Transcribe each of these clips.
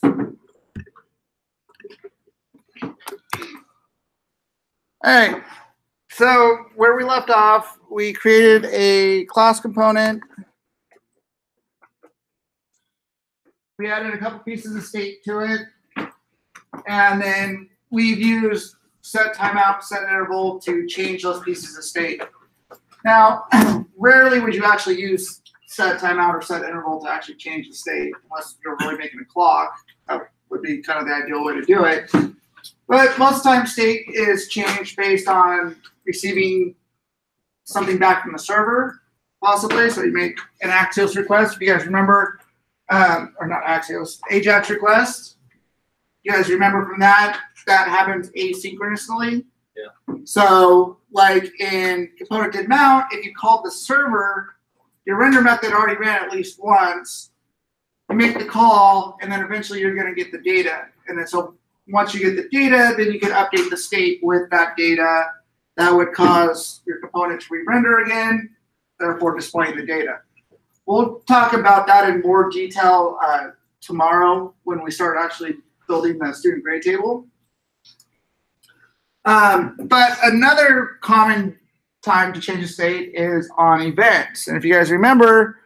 All right. So where we left off, we created a class component. We added a couple pieces of state to it. And then we've used set timeout, set interval to change those pieces of state. Now, rarely would you actually use set timeout or set interval to actually change the state, unless you're really making a clock. That would be kind of the ideal way to do it. But most of the time, state is changed based on receiving something back from the server, possibly. So you make an Axios request. If you guys remember, or not Axios, Ajax request. You guys remember from that? That happens asynchronously. Yeah. So, like in component did mount, if you called the server, your render method already ran at least once. You make the call, and then eventually you're going to get the data. And then so once you get the data, then you can update the state with that data. That would cause your component to re-render again, therefore displaying the data. We'll talk about that in more detail tomorrow when we start actually building the student grade table. But another common time to change a state is on events. And if you guys remember,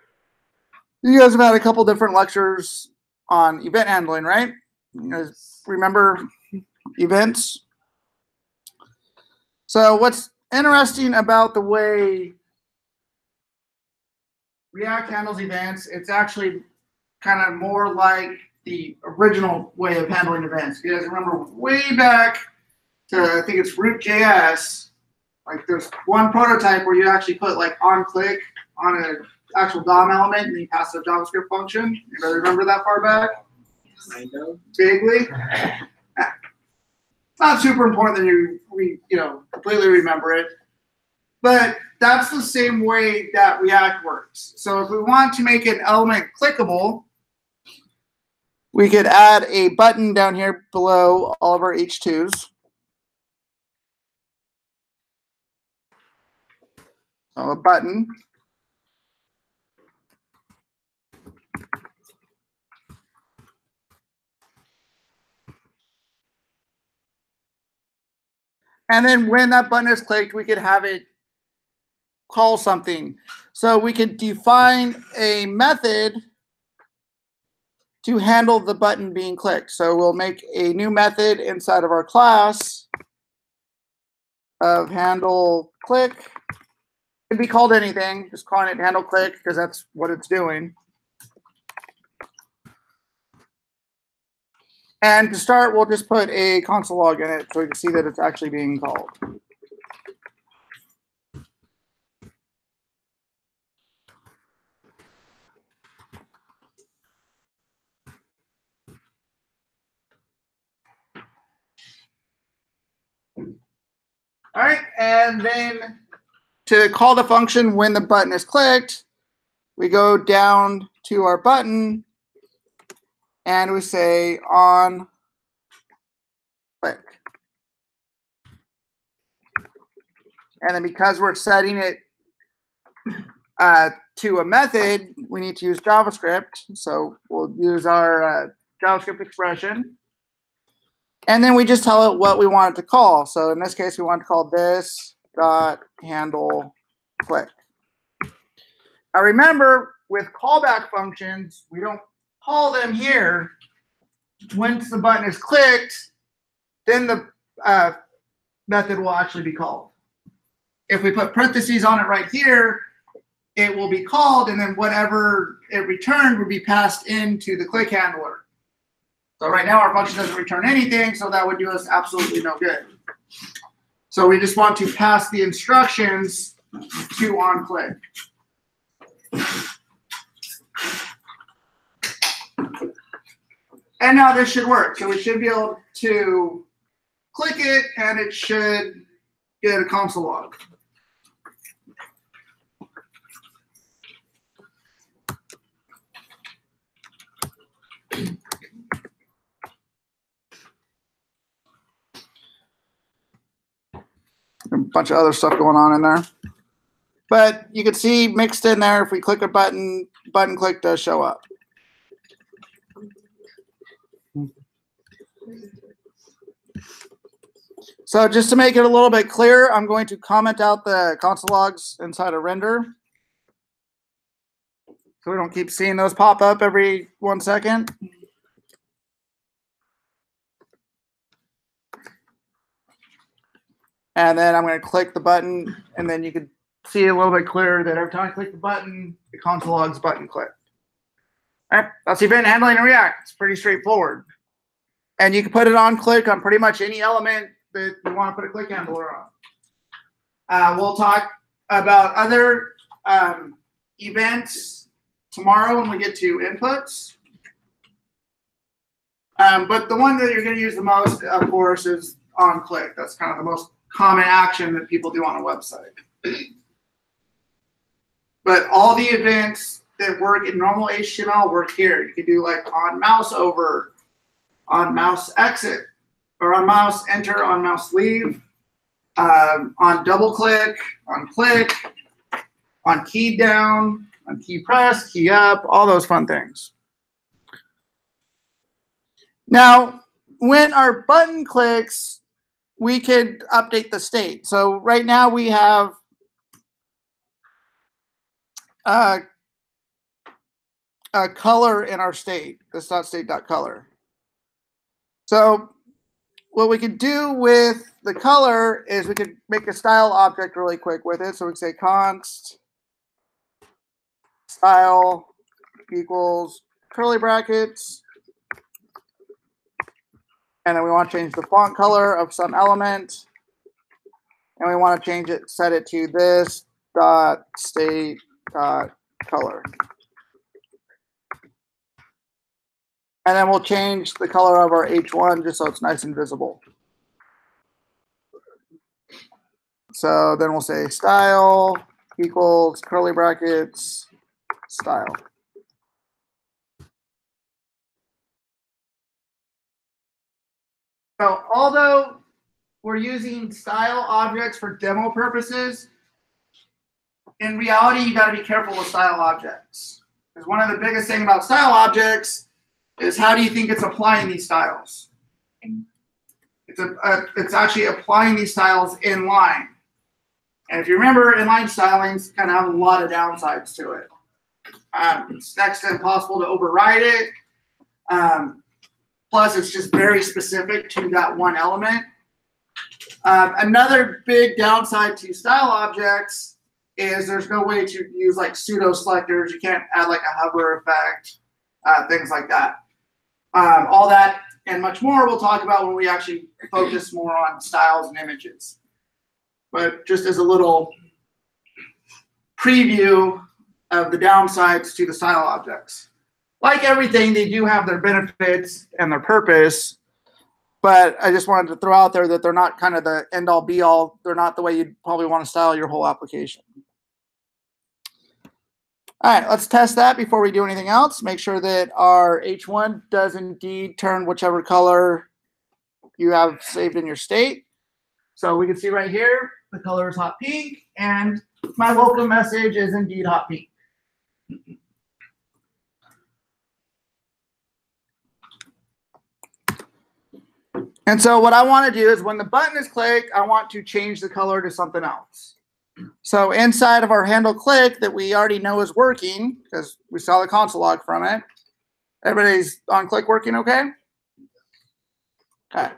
you guys have had a couple different lectures on event handling, right? You guys remember events? So what's interesting about the way React handles events, it's actually kind of more like the original way of handling events. If you guys remember way back to, I think it's Root.js, like there's one prototype where you actually put like on-click on an actual DOM element and you pass a JavaScript function. Anybody remember that far back? I know. Vaguely? It's not super important that you completely remember it. But that's the same way that React works. So if we want to make an element clickable, we could add a button down here below all of our H2s. So a button. And then when that button is clicked, we could have it call something. So we could define a method to handle the button being clicked. So we'll make a new method inside of our class of handle click. It can be called anything, just calling it handle click because that's what it's doing. And to start, we'll just put a console log in it so we can see that it's actually being called. All right, and then to call the function when the button is clicked, we go down to our button and we say on click. And then because we're setting it to a method, we need to use JavaScript. So we'll use our JavaScript expression. And then we just tell it what we want it to call. So in this case, we want to call this dot handle click. Now remember, with callback functions, we don't call them here. Once the button is clicked, then the method will actually be called. If we put parentheses on it right here, it will be called, and then whatever it returned would be passed into the click handler. So right now our function doesn't return anything, so that would do us absolutely no good. So we just want to pass the instructions to onClick. And now this should work. So we should be able to click it, and it should get a console log. A bunch of other stuff going on in there. But you can see mixed in there, if we click a button, button click does show up. So just to make it a little bit clearer, I'm going to comment out the console logs inside of render. So we don't keep seeing those pop up every 1 second. And then I'm going to click the button, and then you can see a little bit clearer that every time I click the button, the console logs button clicked. All right, that's event handling in React. It's pretty straightforward. And you can put it on click on pretty much any element that you want to put a click handler on. We'll talk about other events tomorrow when we get to inputs. But the one that you're going to use the most, of course, is on click. That's kind of the most common action that people do on a website. But all the events that work in normal HTML work here. You can do like on mouse over, on mouse exit, or on mouse enter, on mouse leave, on double click, on click, on key down, on key press, key up, all those fun things. Now, when our button clicks, we could update the state. So right now we have a color in our state, this .state.color. So what we could do with the color is we could make a style object really quick with it. So we can say const style equals curly brackets. And then we want to change the font color of some element. And we want to change it, set it to this .state.color. And then we'll change the color of our H1 just so it's nice and visible. So then we'll say style equals curly brackets style. So although we're using style objects for demo purposes, in reality, you got to be careful with style objects. Because one of the biggest things about style objects is how do you think it's applying these styles? It's actually applying these styles in line. And if you remember, inline stylings kind of have a lot of downsides to it. It's next to impossible to override it. Plus, it's just very specific to that one element. Another big downside to style objects is there's no way to use like pseudo selectors. You can't add like a hover effect, things like that. All that and much more we'll talk about when we actually focus more on styles and images. But just as a little preview of the downsides to the style objects. Like everything, they do have their benefits and their purpose, but I just wanted to throw out there that they're not kind of the end-all be-all. They're not the way you'd probably want to style your whole application. All right, let's test that before we do anything else. Make sure that our H1 does indeed turn whichever color you have saved in your state. So we can see right here, the color is hot pink, and my welcome message is indeed hot pink. And so what I want to do is when the button is clicked, I want to change the color to something else. So inside of our handle click that we already know is working, because we saw the console log from it, everybody's on click working okay? Okay.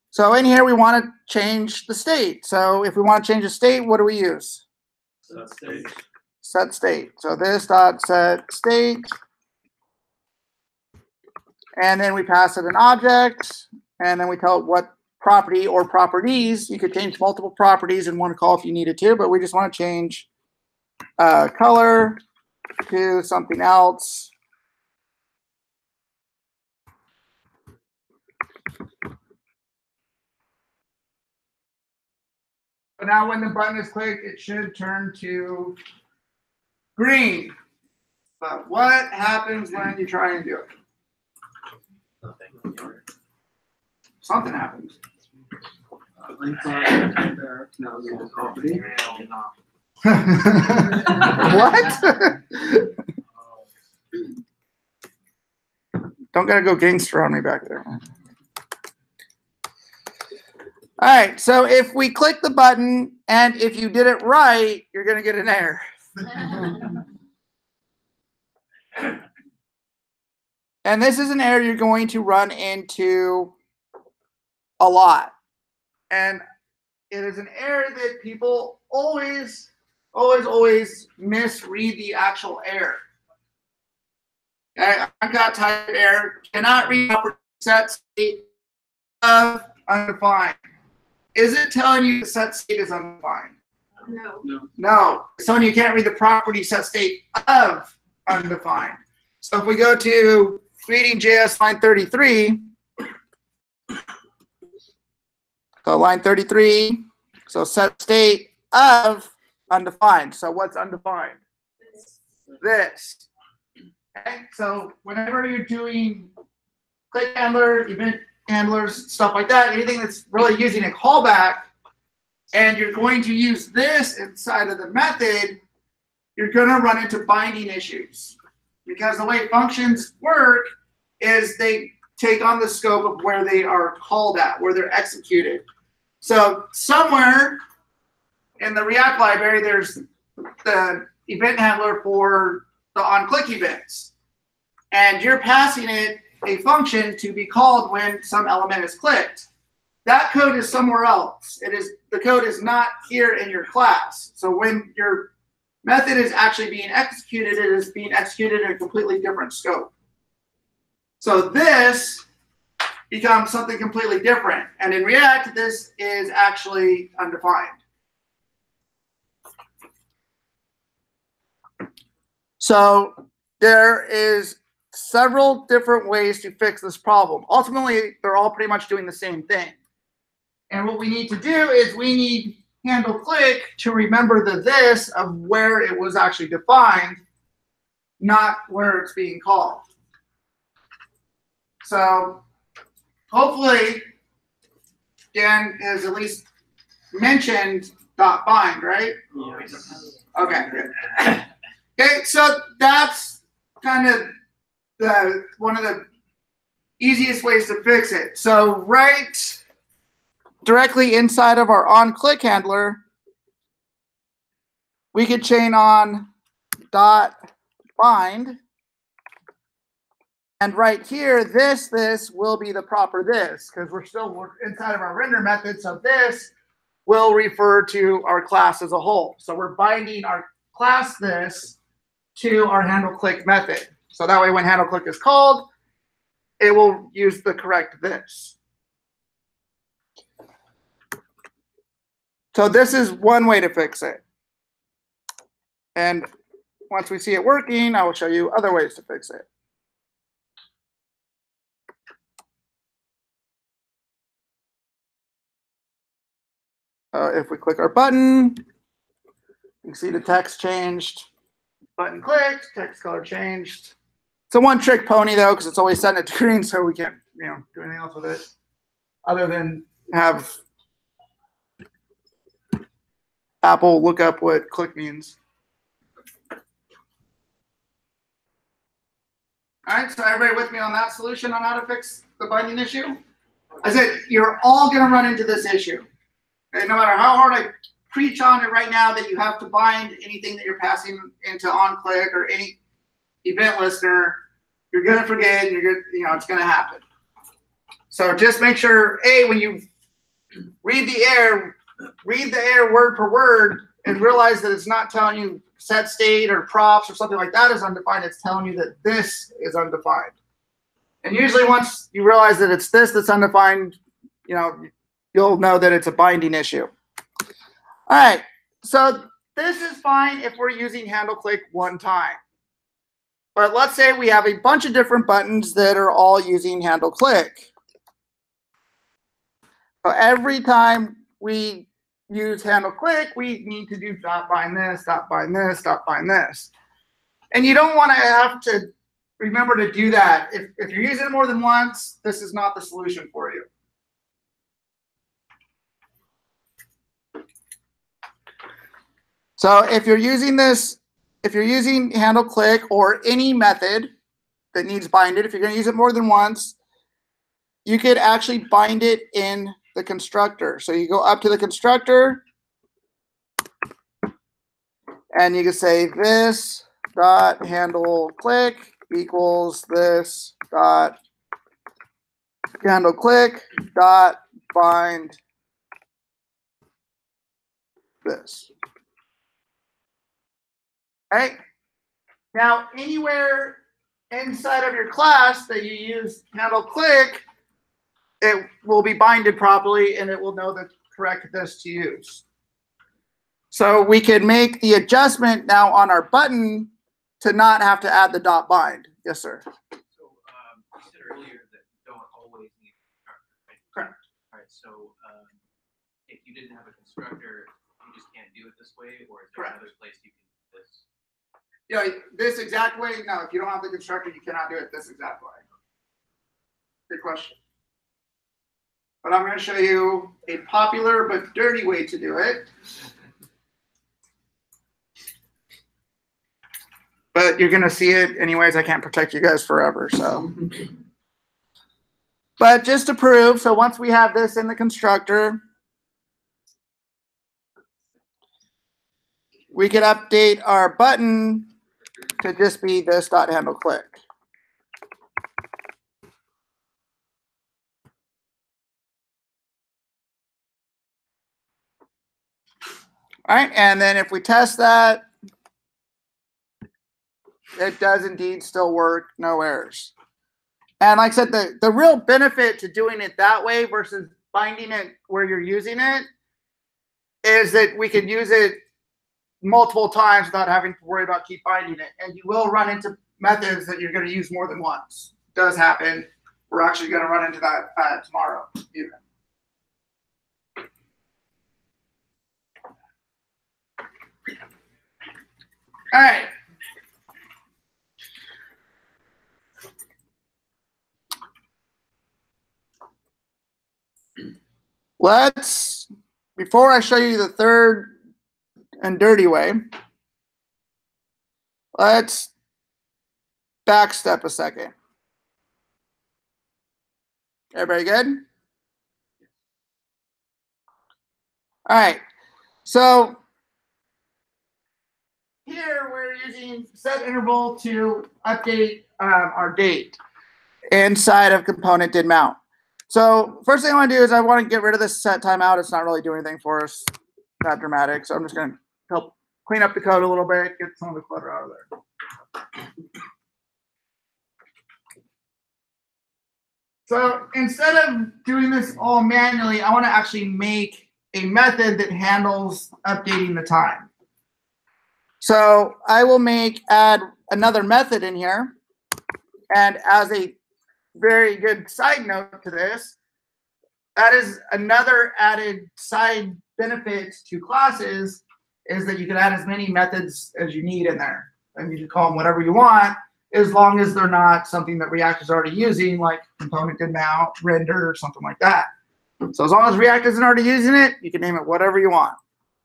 So in here, we want to change the state. So if we want to change the state, what do we use? Set state. Set state. So this dot set state. And then we pass it an object. And then we tell it what property or properties. You could change multiple properties in one call if you needed to, but we just want to change color to something else. But now when the button is clicked, it should turn to green. But what happens when you try and do it? Nothing. Something happens. What? Don't gotta go gangster on me back there. All right, so if we click the button and if you did it right, you're going to get an error. And this is an error you're going to run into a lot. And it is an error that people always misread the actual error. Okay, I've got type error, cannot read property set state of undefined. Is it telling you the set state is undefined? No. No. It's telling you can't read the property set state of undefined. So if we go to Greeting.js line 33, so line 33, so set state of undefined. So what's undefined? This. Okay, so whenever you're doing click handler, event handlers, stuff like that, anything that's really using a callback, and you're going to use this inside of the method, you're going to run into binding issues. Because the way functions work is they take on the scope of where they are called at, where they're executed. So somewhere in the React library, there's the event handler for the on-click events. And you're passing it a function to be called when some element is clicked. That code is somewhere else. The code is not here in your class. So when your method is actually being executed, it is being executed in a completely different scope. So this becomes something completely different. And in React, this is actually undefined. So there is several different ways to fix this problem. Ultimately, they're all pretty much doing the same thing. And what we need to do is we need handle click to remember the this of where it was actually defined, not where it's being called. So hopefully Dan has at least mentioned .bind, right? Yes. Okay, good. Okay, so that's kind of one of the easiest ways to fix it. So right directly inside of our on-click handler, we could chain on .bind. And right here, this will be the proper this, because we're inside of our render method. So this will refer to our class as a whole. So we're binding our class this to our handle click method. So that way when handle click is called, it will use the correct this. So this is one way to fix it. And once we see it working, I will show you other ways to fix it. If we click our button, you can see the text changed. Button clicked, text color changed. It's a one-trick pony though, because it's always setting it to green, so we can't, do anything else with it other than have Apple look up what click means. All right, so everybody with me on that solution on how to fix the binding issue? I said you're all going to run into this issue. Okay, no matter how hard I preach on it right now that you have to bind anything that you're passing into onClick or any event listener, you're going to forget, and it's going to happen. So just make sure, when you read the error word per word and realize that it's not telling you set state or props or something like that is undefined. It's telling you that this is undefined. And usually once you realize that it's this that's undefined, you'll know that it's a binding issue. All right, so this is fine if we're using handle click one time. But let's say we have a bunch of different buttons that are all using handle click. So every time we use handle click, we need to do .bind this, .bind this, .bind this. And you don't want to have to remember to do that. If you're using it more than once, this is not the solution for you. So if you're using handle click or any method that needs binded, if you're going to use it more than once, you could actually bind it in the constructor. So you go up to the constructor, and you can say this dot handle click equals this dot handle click dot bind this. Right? Now, anywhere inside of your class that you use handle click, it will be binded properly and it will know the correct this to use. So we can make the adjustment now on our button to not have to add the dot bind. Yes, sir. So you said earlier that you don't always need a constructor, right? Correct. All right. So if you didn't have a constructor, you just can't do it this way, or is there another place you can do this? Yeah, this exact way. No, if you don't have the constructor, you cannot do it this exact way. Good question. But I'm going to show you a popular but dirty way to do it. But you're going to see it anyways. I can't protect you guys forever, so. But just to prove, so once we have this in the constructor, we could update our button to just be this dot handle click. All right, and then if we test that, it does indeed still work, no errors. And like I said, the real benefit to doing it that way versus binding it where you're using it is that we can use it multiple times without having to worry about keep binding it. And you will run into methods that you're going to use more than once. It does happen. We're actually going to run into that tomorrow even. All right. Let's, before I show you the third and dirty way, let's backstep a second. Everybody good? All right. So here we're using set interval to update our date inside of component did mount. So first thing I want to do is I want to get rid of this set timeout. It's not really doing anything for us, not dramatic. So I'm just going to help clean up the code a little bit, get some of the clutter out of there. So instead of doing this all manually, I want to actually make a method that handles updating the time. So I will add another method in here. And as a very good side note to this, that is another added side benefit to classes is that you can add as many methods as you need in there. And you can call them whatever you want, as long as they're not something that React is already using, like component did mount, render, or something like that. So as long as React isn't already using it, you can name it whatever you want.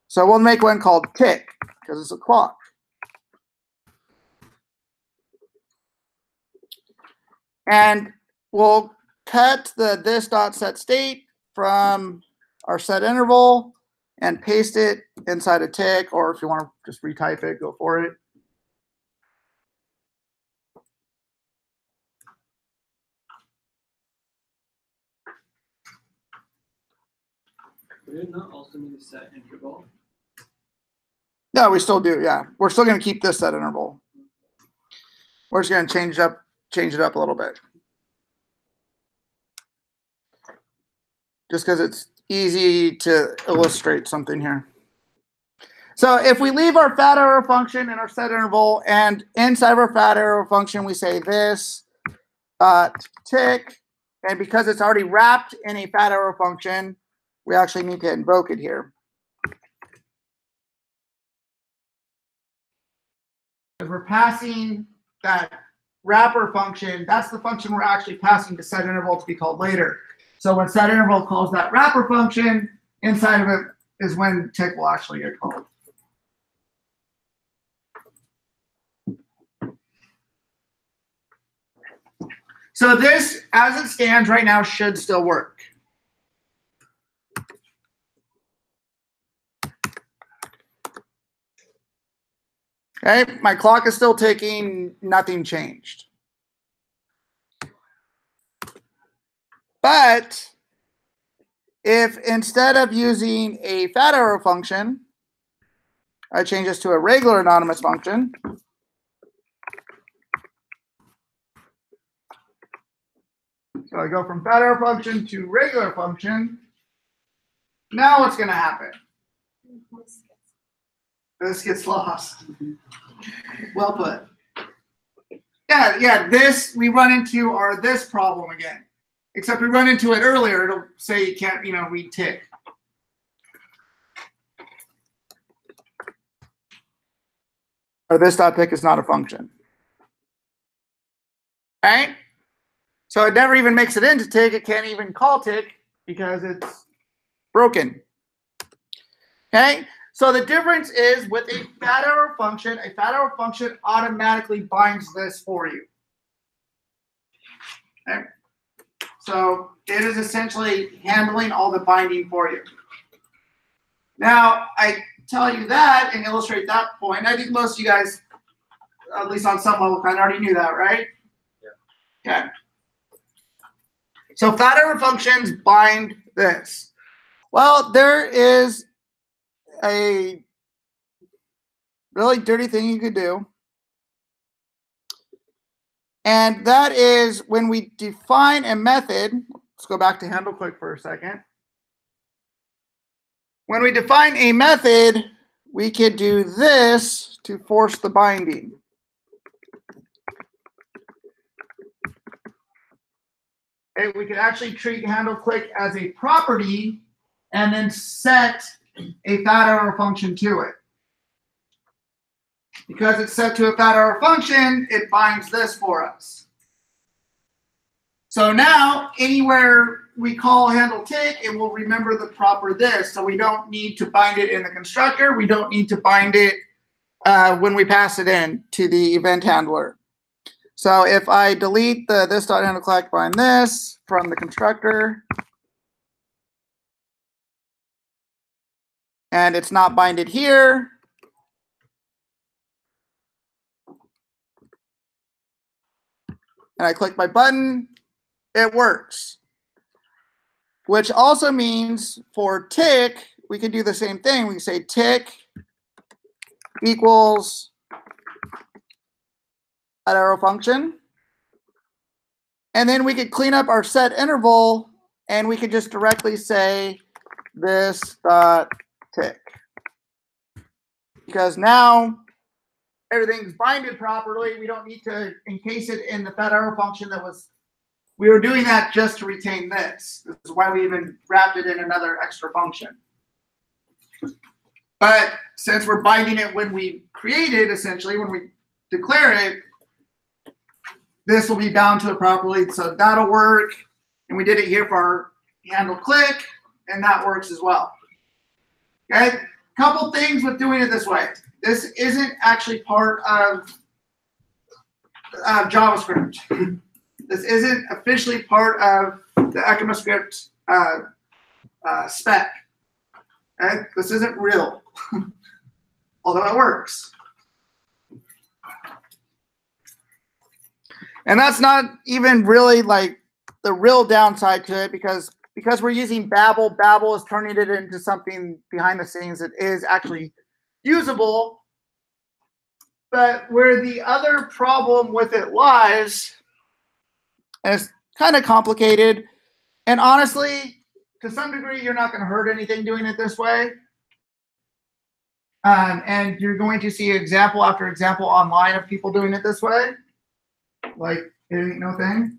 So we'll make one called tick, because it's a clock. And we'll cut the this.setState from our set interval and paste it inside a tick, or if you want to just retype it, go for it. Would it not also need a set interval? No, we still do, yeah. We're still going to keep this set interval. We're just going to change it up a little bit. Just because it's easy to illustrate something here. So if we leave our fat arrow function in our set interval, and inside of our fat arrow function, we say this tick, and because it's already wrapped in a fat arrow function, we actually need to invoke it here. If we're passing that wrapper function, that's the function we're actually passing to set interval to be called later. So when set interval calls that wrapper function, inside of it is when tick will actually get called. So this, as it stands right now, should still work. Okay, my clock is still ticking, nothing changed. But if instead of using a fat arrow function, I change this to a regular anonymous function, so I go from fat arrow function to regular function, now what's going to happen? This gets lost. Well put. Yeah, this we run into this problem again. Except we run into it earlier. It'll say you can't, read tick. Or this dot tick is not a function. Right? So it never even makes it into tick. It can't even call tick because it's broken. Okay? So the difference is with a fat arrow function automatically binds this for you. Okay? So it is essentially handling all the binding for you. Now, I tell you that and illustrate that point. I think most of you guys, at least on some level, kind of already knew that, right? Yeah. Okay. So fat arrow functions bind this. Well, there is a really dirty thing you could do. And that is when we define a method, let's go back to handle click for a second. When we define a method, we could do this to force the binding. And we could actually treat handle click as a property and then set a fat arrow function to it. Because it's set to a fat arrow function, it binds this for us. So now, anywhere we call handle tick, it will remember the proper this. So we don't need to bind it in the constructor. We don't need to bind it when we pass it in to the event handler. So if I delete the this.handleClock bind this from the constructor, and it's not binded here, and I click my button, it works. Which also means for tick, we can do the same thing. We can say tick equals fat arrow function. And then we could clean up our set interval, and we could just directly say this dot tick. Because now everything's binded properly. We don't need to encase it in the fat arrow function that was. We were doing that just to retain this. This is why we even wrapped it in another extra function. But since we're binding it when we create it, essentially, when we declare it, this will be bound to it properly. So that'll work. And we did it here for our handle click, and that works as well. Okay, couple things with doing it this way. This isn't actually part of JavaScript. This isn't officially part of the ECMAScript spec. Okay? This isn't real, although it works. And that's not even really like the real downside to it because we're using Babel. Babel is turning it into something behind the scenes that is actually usable. But where the other problem with it lies, and it's kind of complicated, and honestly, to some degree, you're not going to hurt anything doing it this way. And you're going to see example after example online of people doing it this way. Like, it ain't no thing.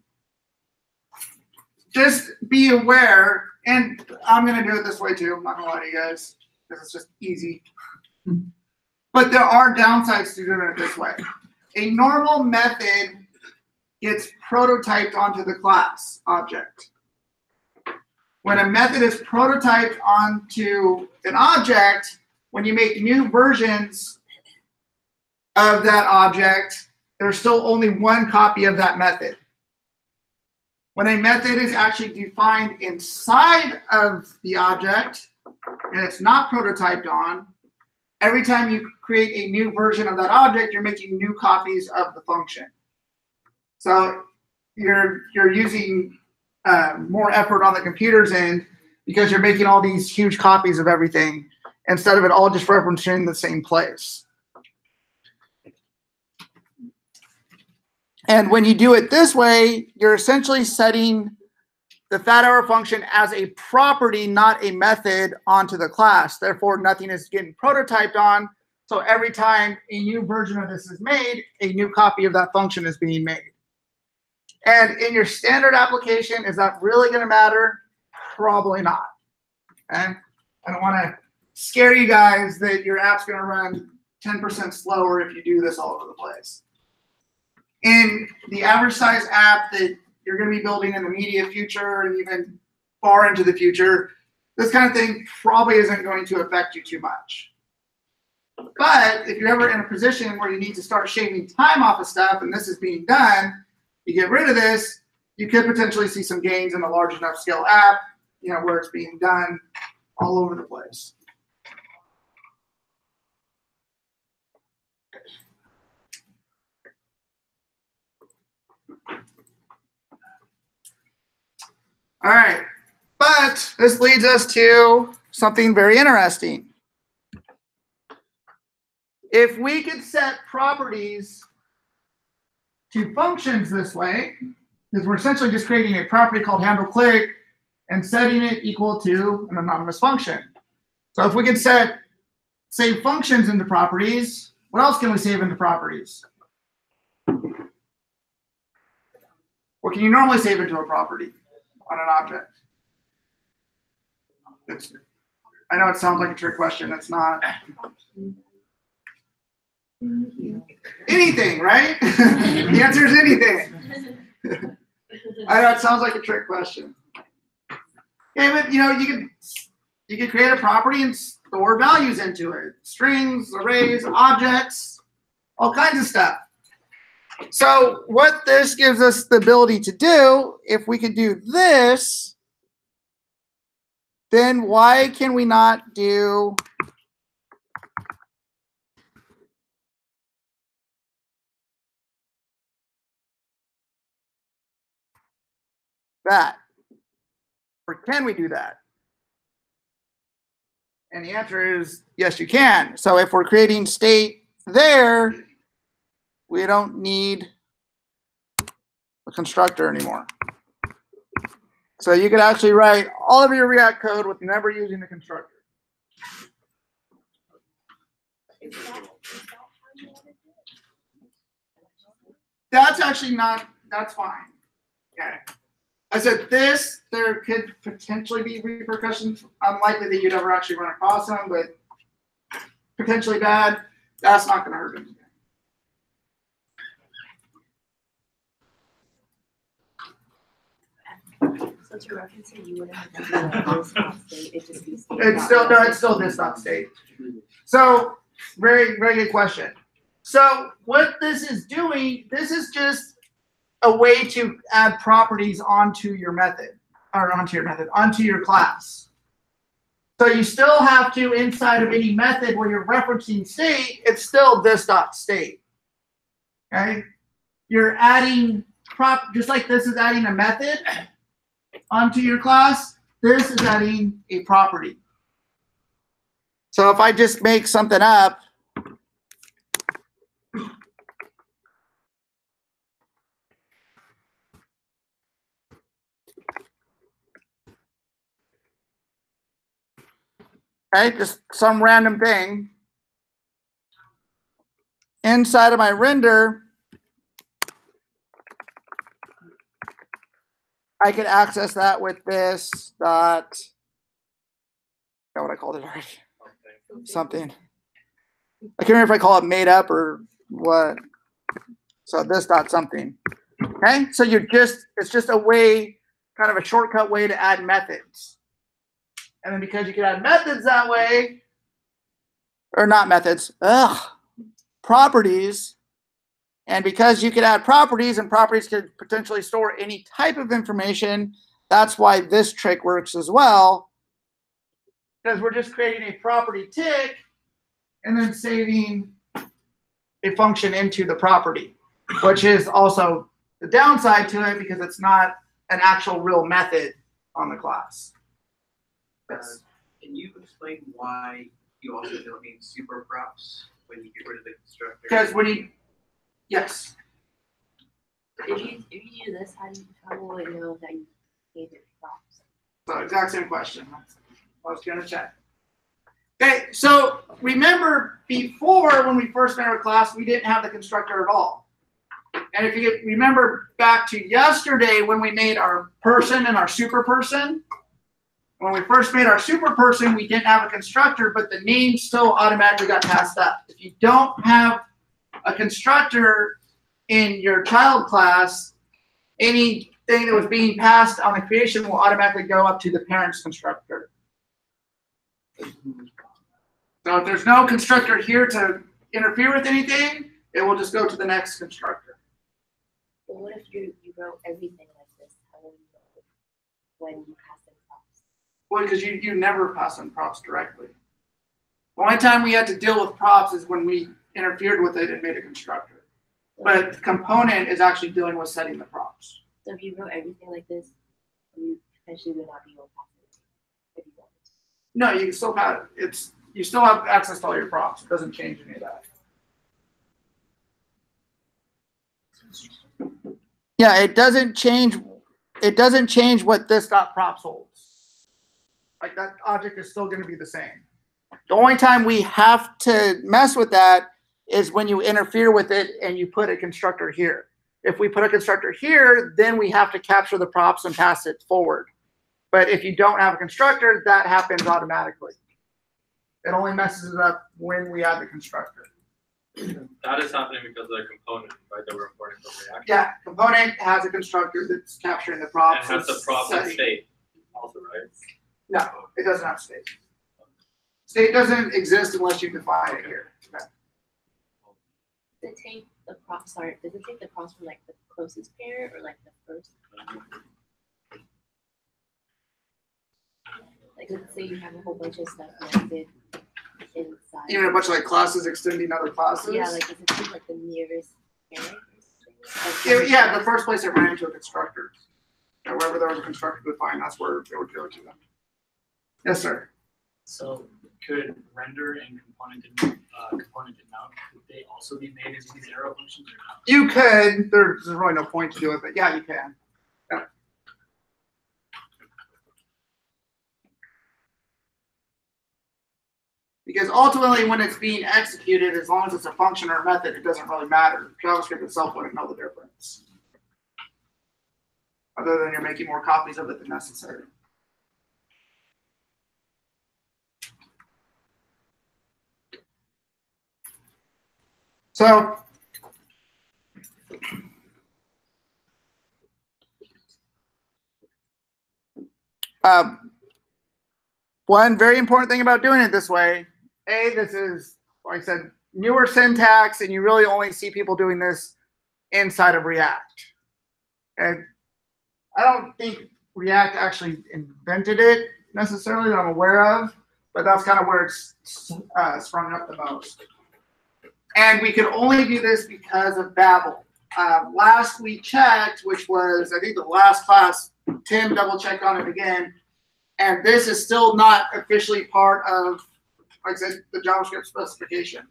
Just be aware, and I'm going to do it this way too. I'm not going to lie to you guys, because it's just easy. But there are downsides to doing it this way. A normal method gets prototyped onto the class object. When a method is prototyped onto an object, when you make new versions of that object, there's still only one copy of that method. When a method is actually defined inside of the object, and it's not prototyped on, every time you create a new version of that object, you're making new copies of the function. So you're using more effort on the computer's end because you're making all these huge copies of everything instead of it all just referencing the same place. And when you do it this way, you're essentially setting the fat hour function as a property, not a method, onto the class. Therefore, nothing is getting prototyped on. So every time a new version of this is made, a new copy of that function is being made. And in your standard application, is that really going to matter? Probably not. Okay? I don't want to scare you guys that your app's going to run 10% slower if you do this all over the place. In the average size app that you're going to be building in the immediate future and even far into the future, this kind of thing probably isn't going to affect you too much. But if you're ever in a position where you need to start shaving time off of stuff and this is being done, you get rid of this, you could potentially see some gains in a large enough scale app, where it's being done all over the place. All right, but this leads us to something very interesting. If we could set properties to functions this way, because we're essentially just creating a property called handle click and setting it equal to an anonymous function. So if we could save functions into properties, what else can we save into properties? What can you normally save into a property on an object? I know it sounds like a trick question. It's not. Anything, right? The answer is anything. I know it sounds like a trick question. Okay, but you could create a property and store values into it. Strings, arrays, objects, all kinds of stuff. So what this gives us the ability to do, if we can do this, then why can we not do that? Or can we do that? And the answer is yes, you can. So if we're creating state there, we don't need a constructor anymore. So you could actually write all of your React code with never using a constructor. That's actually not, that's fine. Okay. I said this, there could potentially be repercussions. Unlikely that you'd ever actually run across them, but potentially bad. That's not going to hurt anything. So to reference it, you wouldn't have to do this state. It just be state. It's still this dot state. So very, very good question. So what this is doing, this is just a way to add properties onto your method, or onto your class. So you still have to, inside of any method where you're referencing state, it's still this dot state. Okay? You're adding just like this is adding a method onto your class, this is adding a property. So if I just make something up, okay, just some random thing, inside of my render, I can access that with this dot, I forgot what I called it already. Something. I can't remember if I call it made up or what. So this dot something. Okay, so it's just a way, kind of a shortcut way to add methods. And then because you can add methods that way, or not methods, properties. And because you can add properties and properties could potentially store any type of information, that's why this trick works as well. Because we're just creating a property tick, and then saving a function into the property, which is also the downside to it because it's not an actual real method on the class. Yes. Can you explain why you also don't need super props when you get rid of the constructor? Because when you, yes. If you do this, how will it know that you gave it props? So exact same question. I was going to check. Okay, so remember before when we first made our class, we didn't have the constructor at all. And if you remember back to yesterday when we made our person and our super person, when we first made our super person, we didn't have a constructor, but the name still automatically got passed up. If you don't have a constructor in your child class, anything that was being passed on the creation will automatically go up to the parent's constructor. So if there's no constructor here to interfere with anything, it will just go to the next constructor. But what if you wrote everything like this? How will you know when you pass in props? Well, because you never pass on props directly. The only time we had to deal with props is when we interfered with it and made a constructor. But the component is actually dealing with setting the props. So if you wrote everything like this, you potentially would not be able to pass it if you wanted to. No, you still have you still have access to all your props. It doesn't change any of that. Yeah, it doesn't change. It doesn't change what this dot props holds. Like that object is still going to be the same. The only time we have to mess with that is when you interfere with it and you put a constructor here. If we put a constructor here, then we have to capture the props and pass it forward. But if you don't have a constructor, that happens automatically. It only messes it up when we add the constructor. That is happening because of the component, right, that we're importing from React. Yeah, component has a constructor that's capturing the props. And has the props in state also, right? No, it doesn't have state. State doesn't exist unless you define it here. Okay. Does it take the props? Sorry, does it take the props from like the closest pair or like the first? Like let's say you have a whole bunch of stuff connected inside. Even a bunch of like classes extending other classes. Yeah, like does it take like the nearest parent? Yeah, the first place it ran into a constructor. And wherever there was a constructor defined, that's where it would go to them. Yes, sir. So could render and component and mount, could they also be made as these arrow functions or not? You could. There's really no point to do it, but yeah, you can. Yeah. Because ultimately, when it's being executed, as long as it's a function or a method, it doesn't really matter. JavaScript itself wouldn't know the difference. Other than you're making more copies of it than necessary. So, one very important thing about doing it this way, this is, like I said, newer syntax, and you really only see people doing this inside of React. And I don't think React actually invented it necessarily that I'm aware of, but that's kind of where it's sprung up the most. And we could only do this because of Babel. Last we checked, which was, I think, the last class, Tim double-checked on it again, and this is still not officially part of, like I said, the JavaScript specification.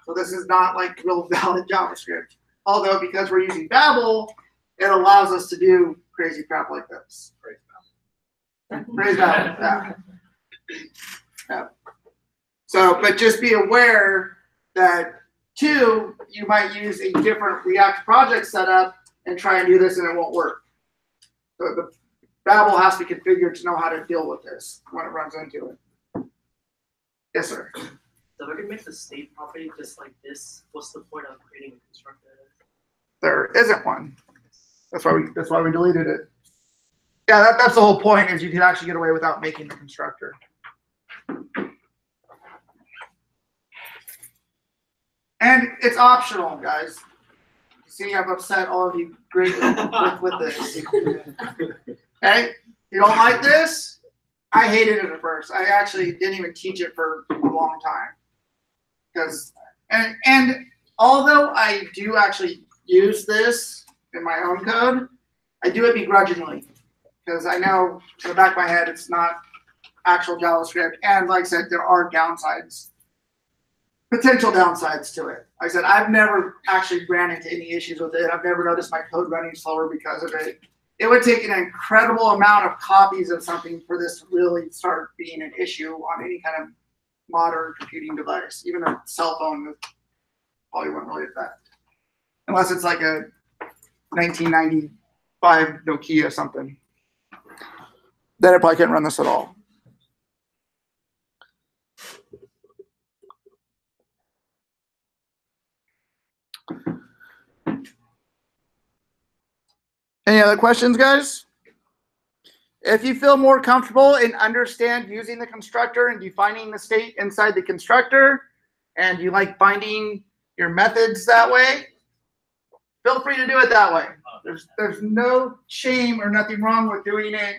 So this is not like real valid JavaScript. Although because we're using Babel, it allows us to do crazy crap like this. Praise Babel. Yeah. Yeah. So, but just be aware that two, you might use a different React project setup and try and do this and it won't work. So the Babel has to be configured to know how to deal with this when it runs into it. Yes, sir. So if I could make the state property just like this, what's the point of creating a constructor? There isn't one. That's why we deleted it. Yeah, that's the whole point, is you can actually get away without making the constructor. And it's optional, guys. You see, I've upset all of you greatly with this. Okay? You don't like this? I hated it at first. I actually didn't even teach it for a long time. because and although I do actually use this in my own code, I do it begrudgingly because I know in the back of my head it's not actual JavaScript, and like I said, there are downsides, potential downsides to it. Like I said, I've never actually ran into any issues with it. I've never noticed my code running slower because of it. It would take an incredible amount of copies of something for this to really start being an issue on any kind of modern computing device. Even a cell phone probably wouldn't really affect, unless it's like a 1995 Nokia or something. Then it probably can't run this at all. Any other questions, guys? If you feel more comfortable and understand using the constructor and defining the state inside the constructor, and you like binding your methods that way, feel free to do it that way. There's no shame or nothing wrong with doing it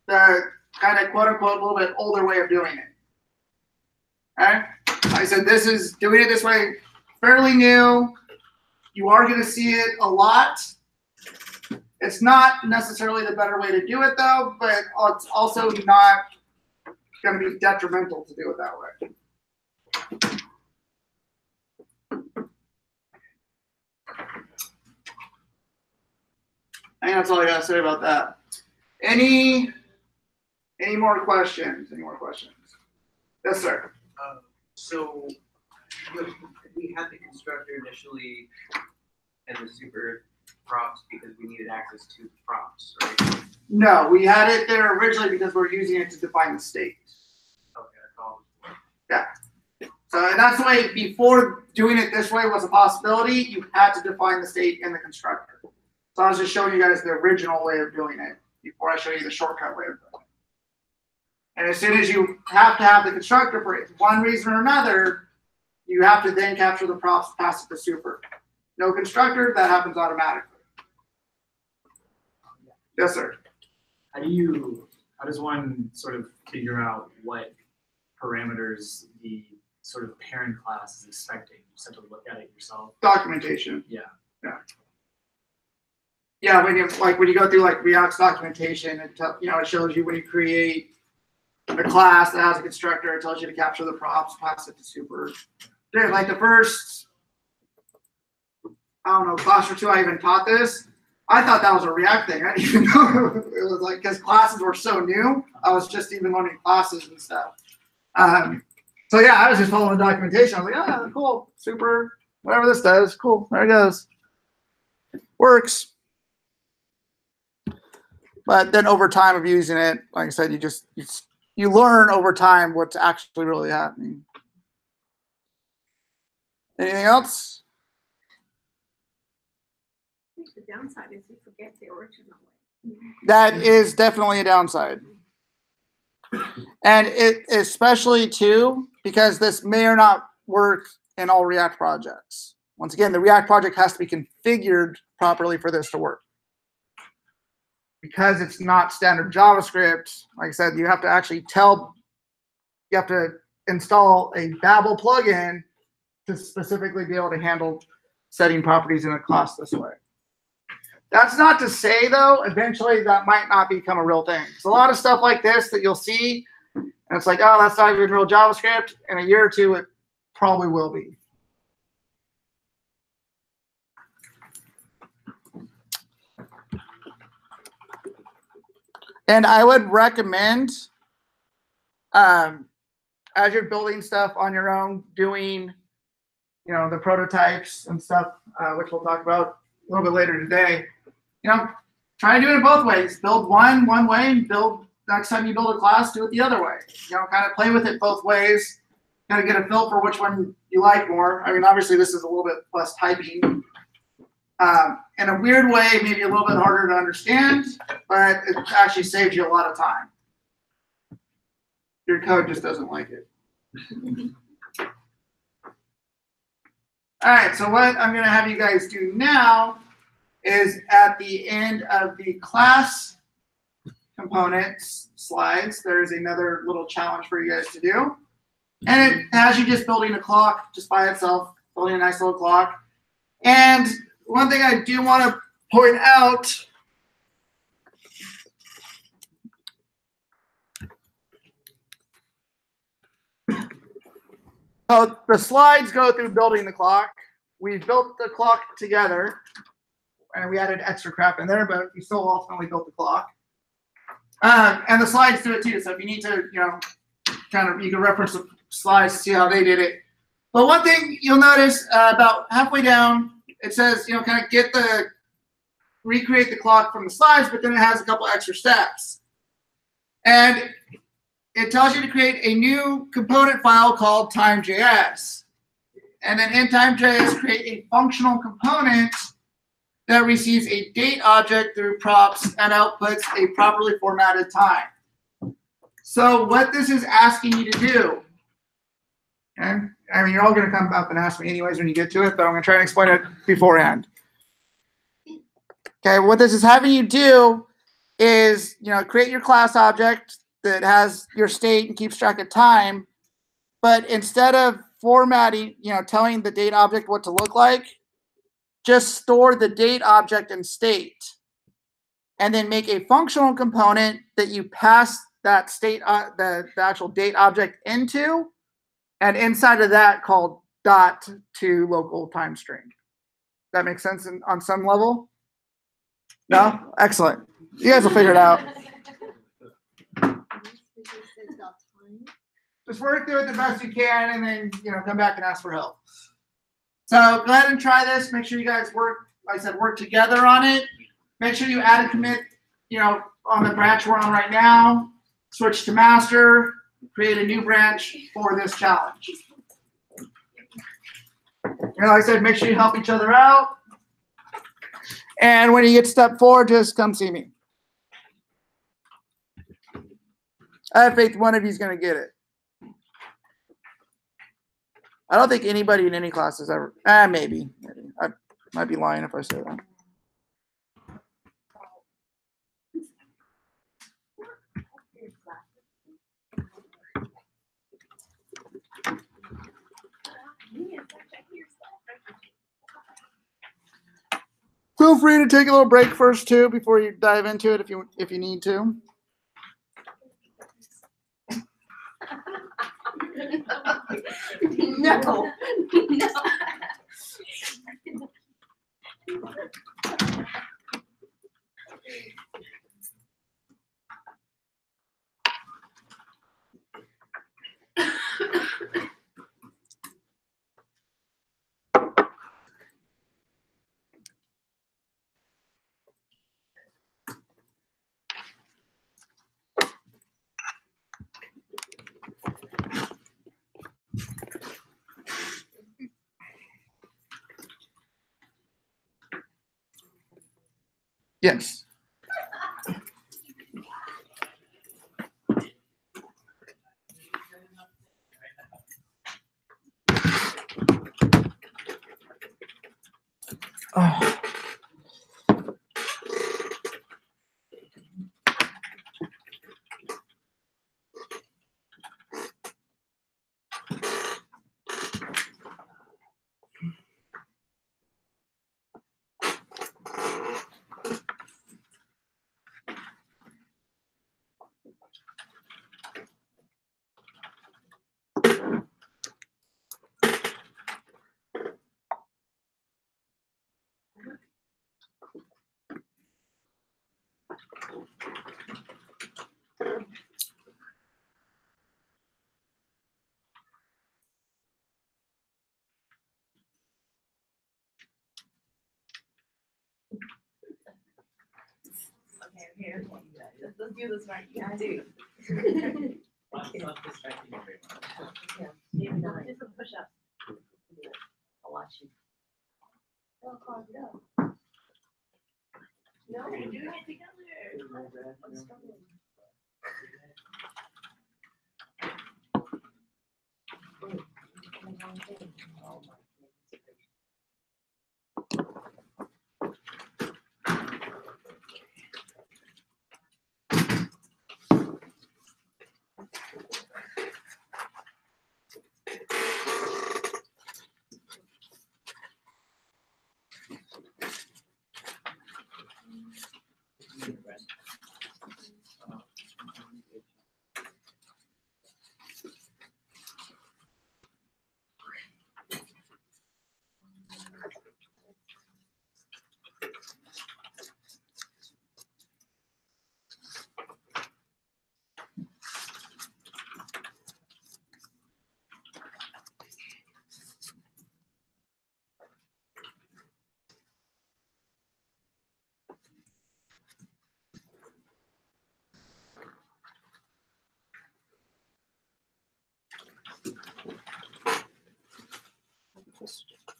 the kind of quote unquote a little bit older way of doing it. Okay? I said this is doing it this way, fairly new. You are going to see it a lot. It's not necessarily the better way to do it though, but it's also not going to be detrimental to do it that way. I think that's all I got to say about that. Any more questions? Any more questions? Yes, sir. So we had the constructor initially and the super props because we needed access to the props, right? No, we had it there originally because we're using it to define the state. Okay, that's all. Yeah. So and that's the way, before doing it this way was a possibility, you had to define the state in the constructor. So I was just showing you guys the original way of doing it before I show you the shortcut way of doing it. And as soon as you have to have the constructor for one reason or another, you have to then capture the props, pass it to super. No constructor, that happens automatically. Yes, sir. How does one sort of figure out what parameters the sort of parent class is expecting? You just have to look at it yourself. Documentation. Yeah. Yeah. Yeah, when you go through like React's documentation, it shows you when you create a class that has a constructor, it tells you to capture the props, pass it to super. Dude, like the first, I don't know, class or two I even taught this, I thought that was a React thing. I didn't even know it was like, because classes were so new, I was just even learning classes and stuff. So yeah, I was just following the documentation. I was like, oh, cool, super, whatever this does, cool, there it goes. Works. But then over time of using it, like I said, you learn over time what's actually really happening. Anything else? I think the downside is you forget the original way. That is definitely a downside. And it especially too, because this may or not work in all React projects. Once again, the React project has to be configured properly for this to work. Because it's not standard JavaScript, like I said, you have to actually you have to install a Babel plugin to specifically be able to handle setting properties in a class this way. That's not to say, though, eventually that might not become a real thing. There's a lot of stuff like this that you'll see, and it's like, oh, that's not even real JavaScript. In a year or two, it probably will be. And I would recommend, as you're building stuff on your own, doing, the prototypes and stuff, which we'll talk about a little bit later today. Try to do it both ways. Build one way, and build next time you build a class, do it the other way. Kind of play with it both ways. Kind of get a feel for which one you like more. I mean, obviously this is a little bit less typing. In a weird way, maybe a little bit harder to understand, but it actually saves you a lot of time. Your code just doesn't like it. All right, so what I'm going to have you guys do now is at the end of the class components slides, there's another little challenge for you guys to do. And it has you just building a clock just by itself, building a nice little clock. And one thing I do want to point out, so the slides go through building the clock. We built the clock together, and we added extra crap in there, but we still ultimately built the clock. And the slides do it too. So if you need to, you can reference the slides to see how they did it. But one thing you'll notice about halfway down, it says, kind of recreate the clock from the slides, but then it has a couple extra steps. And it tells you to create a new component file called time.js. And then in time.js, create a functional component that receives a date object through props and outputs a properly formatted time. So what this is asking you to do, okay? I mean, you're all going to come up and ask me anyways when you get to it, but I'm going to try and explain it beforehand. Okay, what this is having you do is, create your class object that has your state and keeps track of time, but instead of formatting, telling the date object what to look like, just store the date object in state, and then make a functional component that you pass that state, the actual date object into, and inside of that called dot to local time string. That makes sense on some level? No? Excellent. You guys will figure it out. Just work through it the best you can, and then come back and ask for help. So go ahead and try this. Make sure you guys work together on it. Make sure you add a commit, on the branch we're on right now. Switch to master. Create a new branch for this challenge. Like I said, make sure you help each other out. And when you get to step 4, just come see me. I have faith one of you is going to get it. I don't think anybody in any class has ever. Maybe. I might be lying if I say that. Feel free to take a little break first too before you dive into it if you need to. No. Yes. Oh. Okay. Let's do this right. You gotta do. Yeah, maybe not. Just a push up. I'll watch you. Oh, calm down. No, we're doing it together. I'm struggling. Oh my.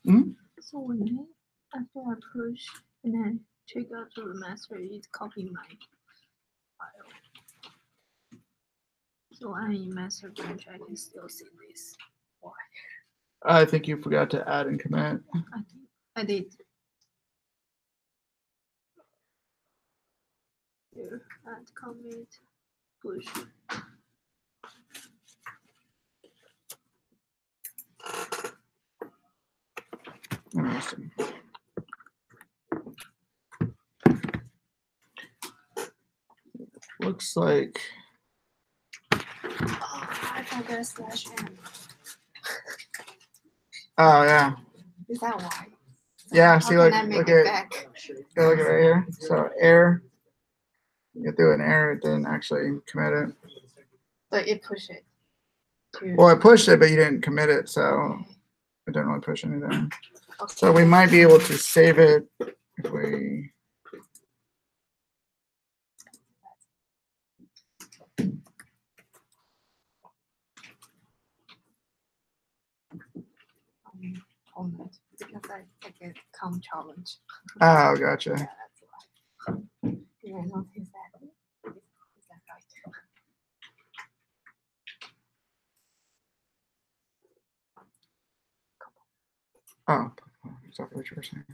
So when after I push and then check out to the master, it copy my file. So I'm in master branch, I can still see this. Why? I think you forgot to add and commit. I did. Here, add commit, push. Interesting. Looks like. Oh, I forgot slash n. Oh yeah. Is that why? Yeah. How See, can like I make look it at back? look at right here. So error. You threw an error. It didn't actually commit it. But it push it. Well, I pushed it, but you didn't commit it, so it didn't really push anything. Okay. So we might be able to save it if we. On it because I get come challenge. Oh, gotcha. Yeah, that's why. Did I notice that? Is that right? Oh, exactly what you were saying.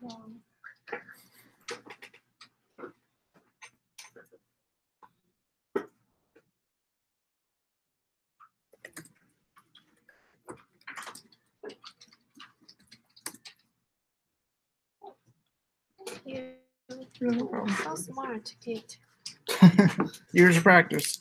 So, you so smart, Kate. Years of practice.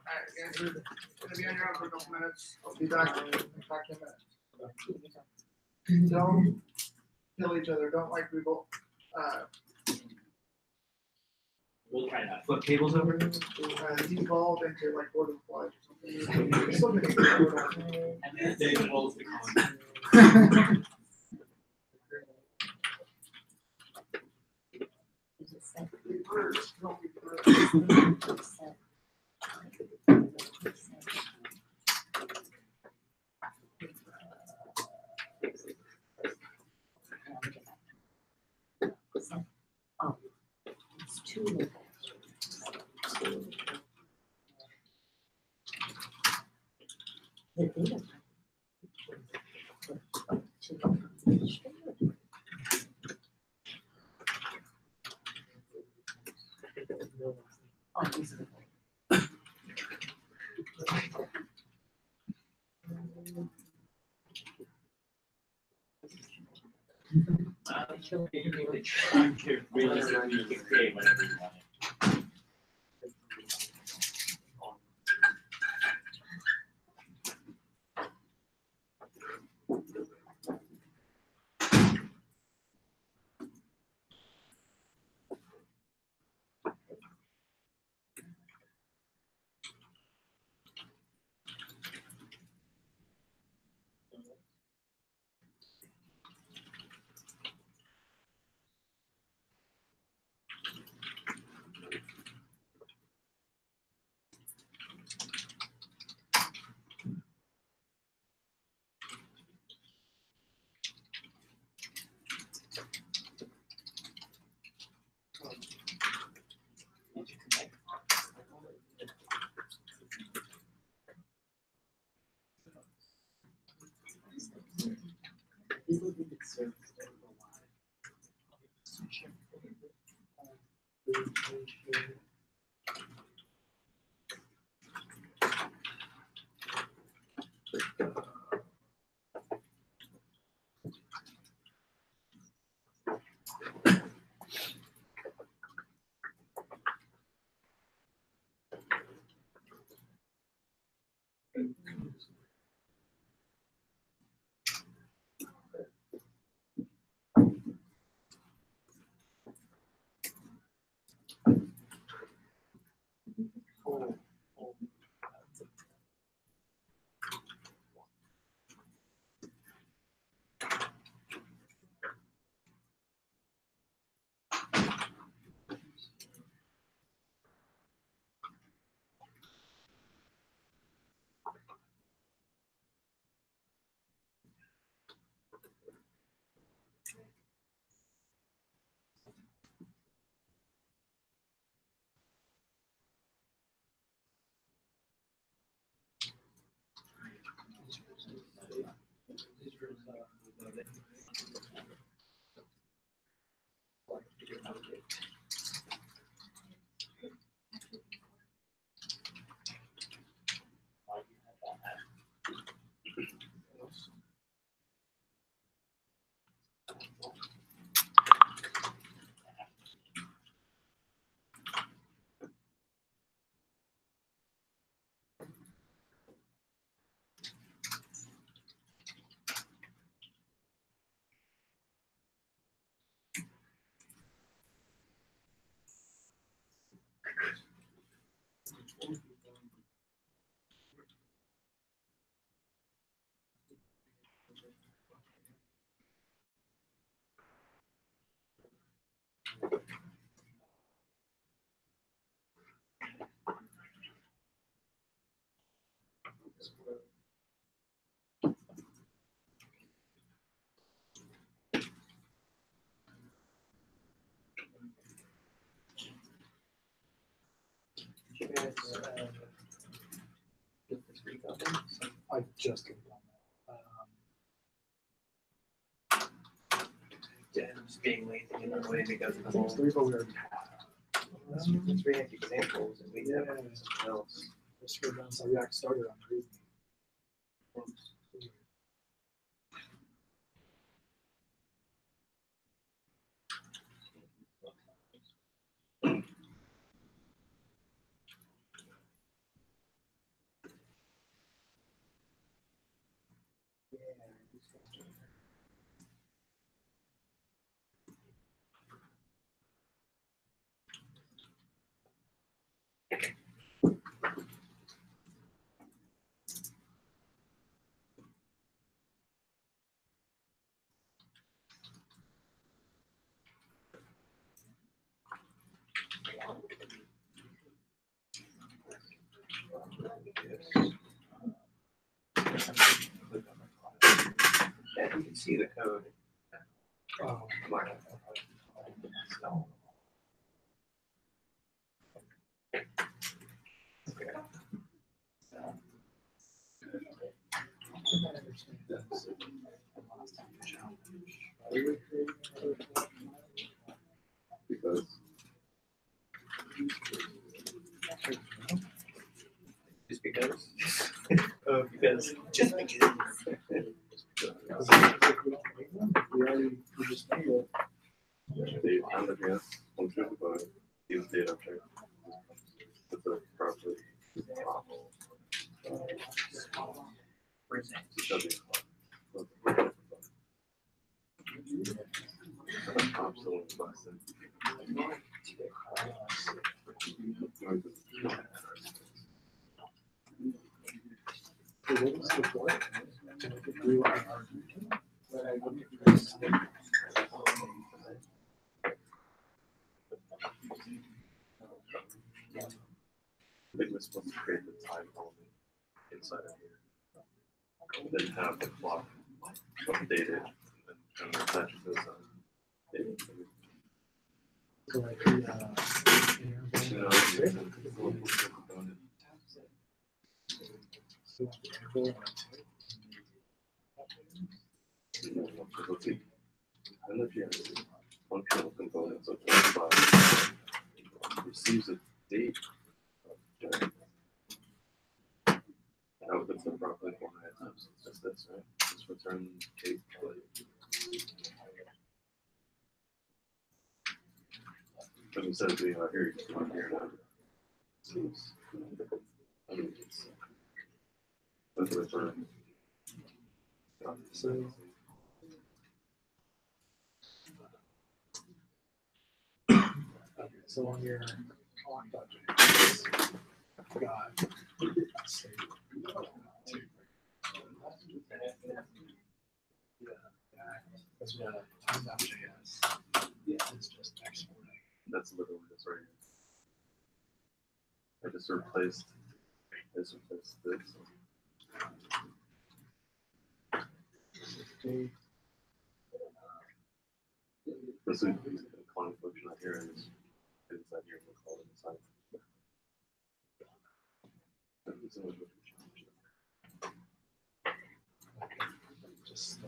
Alright, guys, we're gonna be on your own for a couple minutes. I'll be back in a minute. Don't kill each other. Don't like people. We'll try not. Flip tables over? Devolve into like Lord of the Flies or something. It's still gonna be good. And then David holds the comment. Oh, it's too. The data. Oh, this is. Realistically, you can create whatever you want. I just got done that. Yeah, just being lazy in a way because of the whole. Three, but we already Let's read examples and we have something else. Let's go down. So React started on reading. Yeah, you can see the code. So, Because just because. Oh, because. Just because. we already we just made it. The underneath function by use data check. It's a properly So what was the point? To make it rewind our when I look at this. I think we're supposed to create the time element inside of here. And then have the clock updated and then attach this data. So like And if you have functional components of 25, receives a date object. Oh, that's the properly formatted items. It's just this, right? Just return date. But instead of being out here, you just come out here now. Seems. I mean, it's. That's the return. So. Okay, so on your locked objects, I've got state 2. That's what time.js is just exporting. That's literally this right here. I just replaced this. This is the calling function out here, and it's inside here. We'll call it inside. Just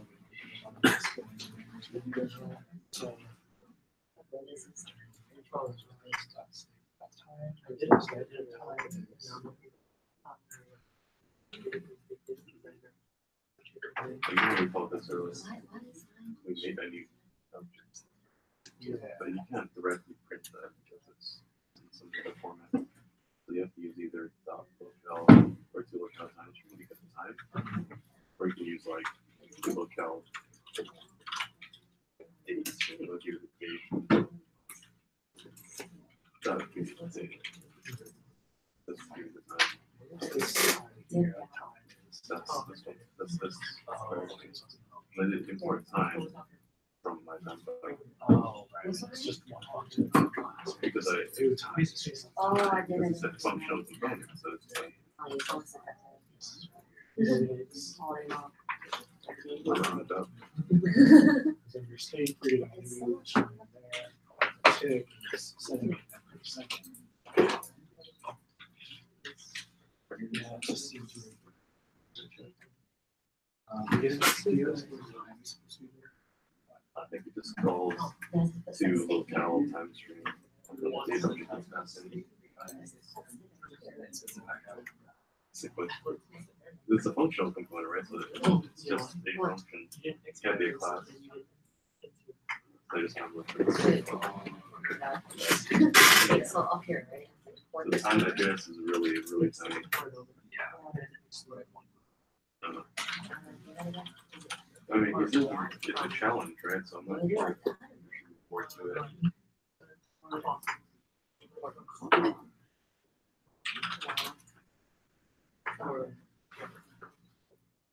so I did we called this earlier. We made a new object. Yeah. But you can't directly print that because it's in some other format. So you have to use either .locale or .locale time string to get the time, or you can use like .locale date. It'll give you the date. That would give you the date. This will give you the time. That's this one. That's this. Let it import time from my time. Oh, right. It's just one function. Because I do time. Oh, I didn't. it's a functional component, so it's like round it up. So your state creating a new string there, tick, setting it every second. Yeah, just seems to. I think it just calls to locale time string. Data object is passed in. It's a functional component, right? So it's just a function. It can't be a class. They just come with it. So up here, right? The time.js is really, really tiny. I mean, it's a challenge, right? So I'm not sure forward to it.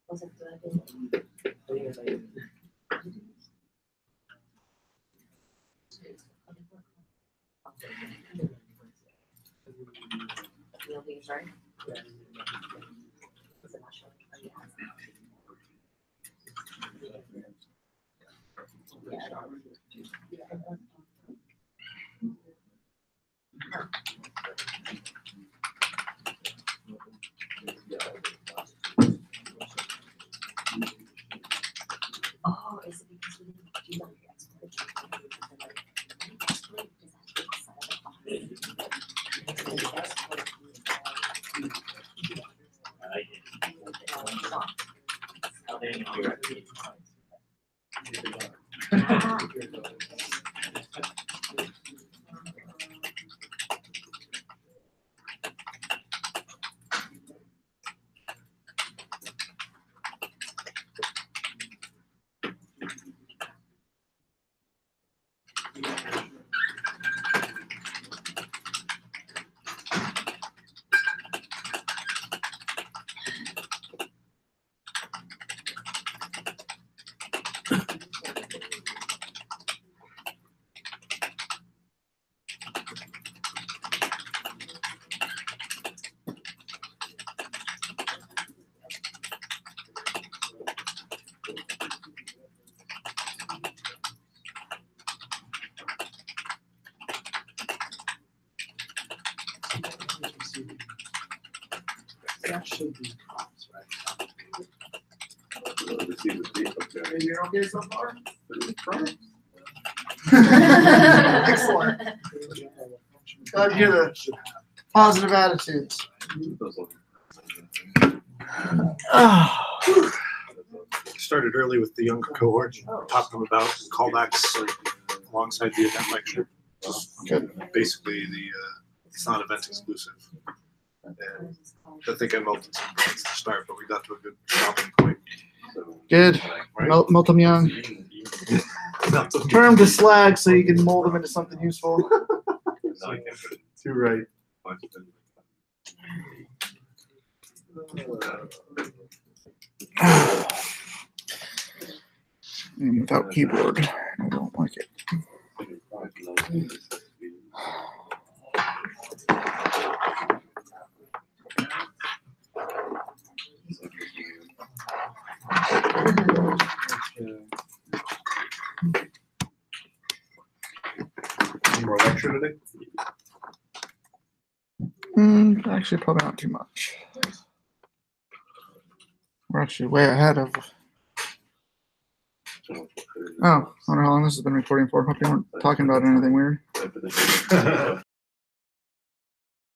Was it good? You'll be sorry? Is it not showing? Oh, is it because we didn't do that That should be props, right? Receive the date object. And you're okay so far? Excellent. Excellent. For example, a function Glad to hear the positive attitudes. Those look- Started early with the younger cohort, taught them about callbacks alongside the event lecture. Good. Basically, it's not event exclusive. And I think I melted some brains to start, but we got to a good stopping point. Good. Right? Melt them young. Turn them to slag so you can mold them into something useful. Too right. And without keyboard, I don't like it. Any more lecture today? Actually, probably not too much. We're actually way ahead of. Oh, I wonder how long this has been recording for. Hope you weren't talking about anything weird.